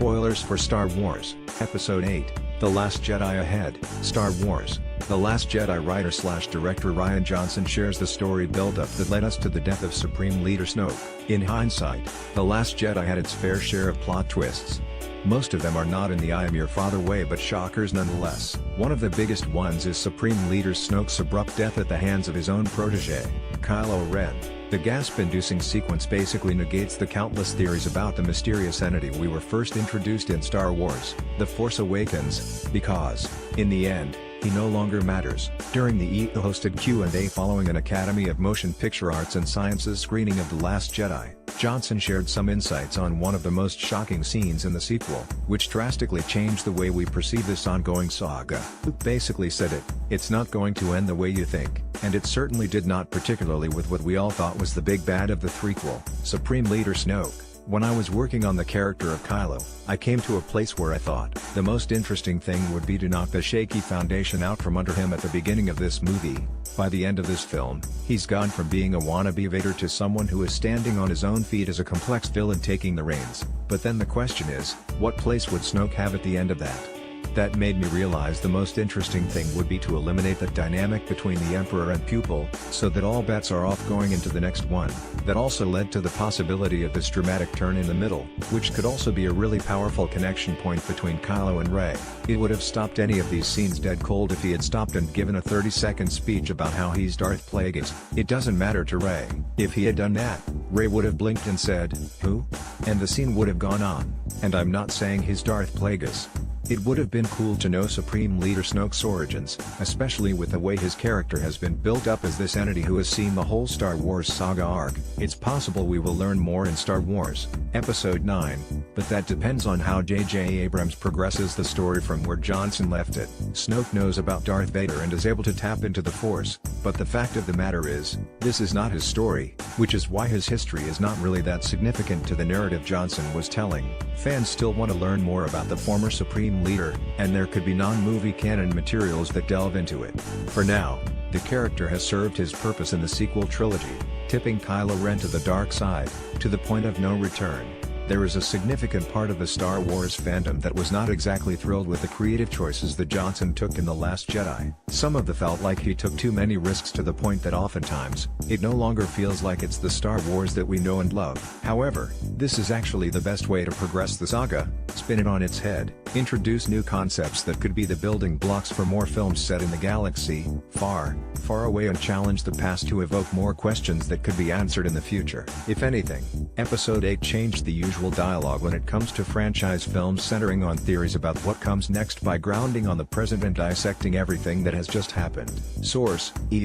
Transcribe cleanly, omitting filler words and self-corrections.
Spoilers for Star Wars, Episode 8, The Last Jedi ahead. Star Wars, The Last Jedi writer/director Rian Johnson shares the story build-up that led us to the death of Supreme Leader Snoke. In hindsight, The Last Jedi had its fair share of plot twists. Most of them are not in the I am your father way but shockers nonetheless. One of the biggest ones is Supreme Leader Snoke's abrupt death at the hands of his own protege, Kylo Ren. The gasp-inducing sequence basically negates the countless theories about the mysterious entity we were first introduced in Star Wars, The Force Awakens, because, in the end, he no longer matters. During the EO-hosted Q&A following an Academy of Motion Picture Arts and Sciences screening of The Last Jedi, Johnson shared some insights on one of the most shocking scenes in the sequel, which drastically changed the way we perceive this ongoing saga. Luke basically said it's not going to end the way you think, and it certainly did not, particularly with what we all thought was the big bad of the threequel, Supreme Leader Snoke. When I was working on the character of Kylo, I came to a place where I thought the most interesting thing would be to knock the shaky foundation out from under him at the beginning of this movie. By the end of this film, he's gone from being a wannabe Vader to someone who is standing on his own feet as a complex villain taking the reins. But then the question is, what place would Snoke have at the end of that? That made me realize the most interesting thing would be to eliminate that dynamic between the Emperor and pupil, so that all bets are off going into the next one. That also led to the possibility of this dramatic turn in the middle, which could also be a really powerful connection point between Kylo and Rey. It would have stopped any of these scenes dead cold if he had stopped and given a 30-second speech about how he's Darth Plagueis. It doesn't matter to Rey. If he had done that, Rey would have blinked and said, "Who?" and the scene would have gone on. And I'm not saying he's Darth Plagueis. It would have been cool to know Supreme Leader Snoke's origins, especially with the way his character has been built up as this entity who has seen the whole Star Wars saga arc. It's possible we will learn more in Star Wars, Episode 9, but that depends on how J.J. Abrams progresses the story from where Johnson left it. Snoke knows about Darth Vader and is able to tap into the Force, but the fact of the matter is, this is not his story, which is why his history is not really that significant to the narrative Johnson was telling. Fans still want to learn more about the former Supreme Leader, and there could be non-movie canon materials that delve into it. For now, the character has served his purpose in the sequel trilogy, tipping Kylo Ren to the dark side, to the point of no return. There is a significant part of the Star Wars fandom that was not exactly thrilled with the creative choices that Johnson took in The Last Jedi. Some of them felt like he took too many risks to the point that oftentimes, it no longer feels like it's the Star Wars that we know and love. However, this is actually the best way to progress the saga: spin it on its head, introduce new concepts that could be the building blocks for more films set in the galaxy, far, far away, and challenge the past to evoke more questions that could be answered in the future. If anything, Episode 8 changed the usual dialogue when it comes to franchise films centering on theories about what comes next by grounding on the present and dissecting everything that has just happened. Source: E.